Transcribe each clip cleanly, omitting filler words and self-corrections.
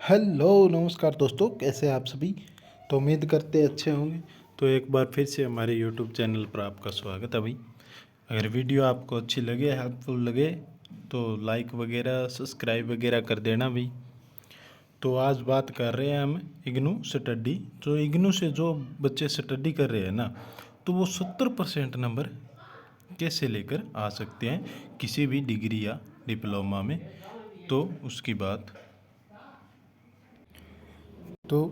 Hello नमस्कार दोस्तों, कैसे हैं आप सभी। तो उम्मीद करते अच्छे होंगे। तो एक बार फिर से हमारे यूट्यूब चैनल पर आपका स्वागत है भाई। अगर वीडियो आपको अच्छी लगे, हेल्पफुल लगे तो लाइक वगैरह सब्सक्राइब वगैरह कर देना भाई। तो आज बात कर रहे हैं हम इग्नू स्टडी। तो इग्नू से जो बच्चे स्टडी कर रहे हैं ना, तो वो 70% नंबर कैसे लेकर आ सकते हैं किसी भी डिग्री या डिप्लोमा में। तो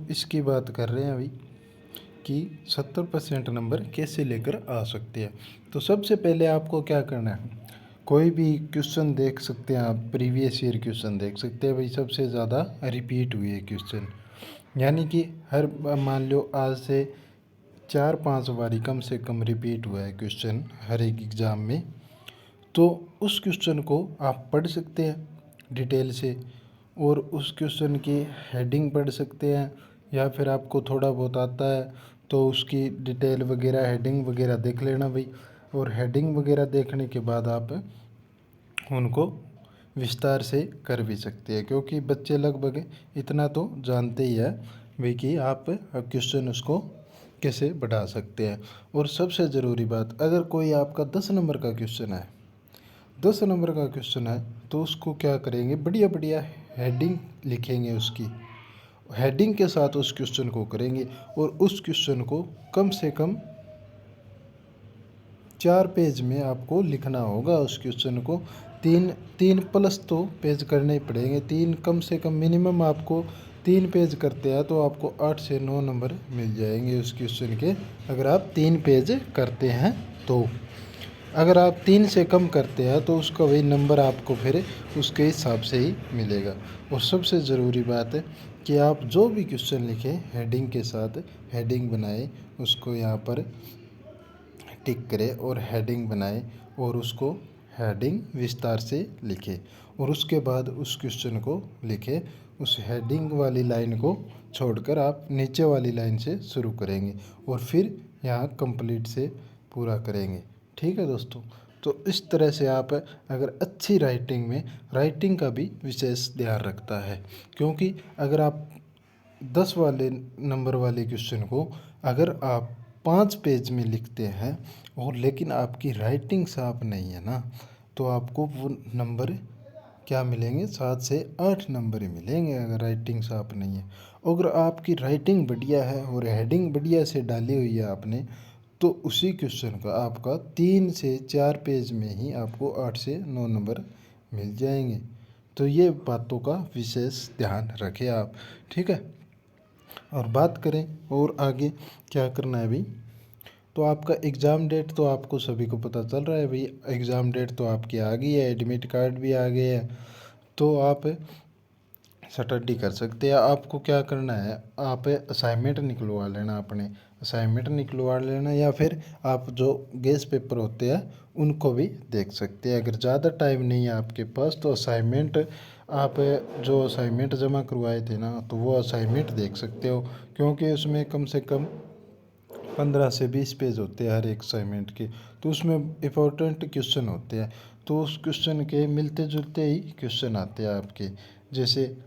इसकी बात कर रहे हैं अभी कि 70% नंबर कैसे लेकर आ सकते हैं। तो सबसे पहले आपको क्या करना है, कोई भी क्वेश्चन देख सकते हैं आप, प्रीवियस ईयर क्वेश्चन देख सकते हैं भाई। सबसे ज़्यादा रिपीट हुए क्वेश्चन, यानी कि हर मान लो आज से 4-5 बारी कम से कम रिपीट हुआ है क्वेश्चन हर एक एग्ज़ाम में। तो उस क्वेश्चन को आप पढ़ सकते हैं डिटेल से, और उस क्वेश्चन की हेडिंग पढ़ सकते हैं, या फिर आपको थोड़ा बहुत आता है तो उसकी डिटेल वगैरह हेडिंग वगैरह देख लेना भाई। और हेडिंग वगैरह देखने के बाद आप उनको विस्तार से कर भी सकते हैं, क्योंकि बच्चे लगभग इतना तो जानते ही है भाई कि आप क्वेश्चन उसको कैसे बढ़ा सकते हैं। और सबसे ज़रूरी बात, अगर कोई आपका 10 नंबर का क्वेश्चन है, 10 नंबर का क्वेश्चन है, तो उसको क्या करेंगे, बढ़िया बढ़िया हेडिंग लिखेंगे, उसकी हेडिंग के साथ उस क्वेश्चन को करेंगे। और उस क्वेश्चन को कम से कम 4 पेज में आपको लिखना होगा। उस क्वेश्चन को तीन तीन प्लस तो पेज करने ही पड़ेंगे, 3 कम से कम मिनिमम आपको 3 पेज करते हैं तो आपको 8 से 9 नंबर मिल जाएंगे उस क्वेश्चन के, अगर आप 3 पेज करते हैं तो। अगर आप 3 से कम करते हैं तो उसका वही नंबर आपको फिर उसके हिसाब से ही मिलेगा। और सबसे ज़रूरी बात है कि आप जो भी क्वेश्चन लिखें हेडिंग के साथ हेडिंग बनाए, उसको यहाँ पर टिक करें और हेडिंग बनाए, और उसको हेडिंग विस्तार से लिखें। और उसके बाद उस क्वेश्चन को लिखें, उस हेडिंग वाली लाइन को छोड़कर आप नीचे वाली लाइन से शुरू करेंगे, और फिर यहाँ कंप्लीट से पूरा करेंगे। ठीक है दोस्तों। तो इस तरह से आप अगर अच्छी राइटिंग में, राइटिंग का भी विशेष ध्यान रखता है, क्योंकि अगर आप 10 वाले नंबर वाले क्वेश्चन को अगर आप 5 पेज में लिखते हैं, और लेकिन आपकी राइटिंग साफ नहीं है ना, तो आपको वो नंबर क्या मिलेंगे, 7 से 8 नंबर ही मिलेंगे अगर राइटिंग साफ नहीं है। अगर आपकी राइटिंग बढ़िया है और हेडिंग बढ़िया से डाली हुई है आपने, तो उसी क्वेश्चन का आपका 3 से 4 पेज में ही आपको 8 से 9 नंबर मिल जाएंगे। तो ये बातों का विशेष ध्यान रखें आप। ठीक है। और बात करें और आगे क्या करना है भाई, तो आपका एग्ज़ाम डेट तो आपको सभी को पता चल रहा है भाई। एग्ज़ाम डेट तो आपकी आ गई है, एडमिट कार्ड भी आ गए हैं, तो आप स्टडी कर सकते हैं। आपको क्या करना है, आप असाइनमेंट निकलवा लेना, अपने असाइनमेंट निकलवा लेना, या फिर आप जो गेस पेपर होते हैं उनको भी देख सकते हैं। अगर ज़्यादा टाइम नहीं है आपके पास तो असाइनमेंट, आप जो असाइनमेंट जमा करवाए थे ना, तो वो असाइनमेंट देख सकते हो, क्योंकि उसमें कम से कम 15 से 20 पेज होते हैं हर एक असाइनमेंट के। तो उसमें इम्पोर्टेंट क्वेश्चन होते हैं, तो उस क्वेश्चन के मिलते जुलते ही क्वेश्चन आते हैं आपके। जैसे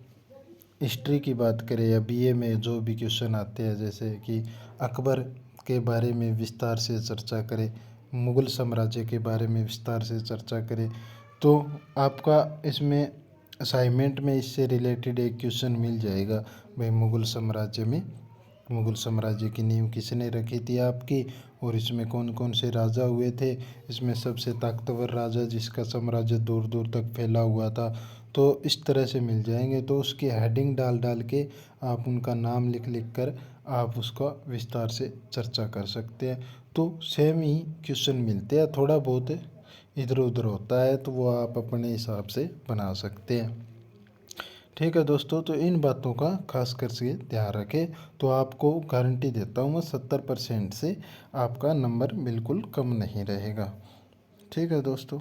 हिस्ट्री की बात करें या बीए में जो भी क्वेश्चन आते हैं, जैसे कि अकबर के बारे में विस्तार से चर्चा करें, मुग़ल साम्राज्य के बारे में विस्तार से चर्चा करें, तो आपका इसमें असाइनमेंट में इससे रिलेटेड एक क्वेश्चन मिल जाएगा भाई। मुग़ल साम्राज्य की नींव किसने रखी थी आपकी, और इसमें कौन कौन से राजा हुए थे, इसमें सबसे ताकतवर राजा जिसका साम्राज्य दूर दूर तक फैला हुआ था, तो इस तरह से मिल जाएंगे। तो उसकी हेडिंग डाल डाल के आप उनका नाम लिख लिख कर आप उसका विस्तार से चर्चा कर सकते हैं। तो सेम ही क्वेश्चन मिलते हैं, थोड़ा बहुत इधर उधर होता है, तो वो आप अपने हिसाब से बना सकते हैं। ठीक है दोस्तों। तो इन बातों का खास कर से ध्यान रखें, तो आपको गारंटी देता हूँ मैं 70% से आपका नंबर बिल्कुल कम नहीं रहेगा। ठीक है दोस्तों।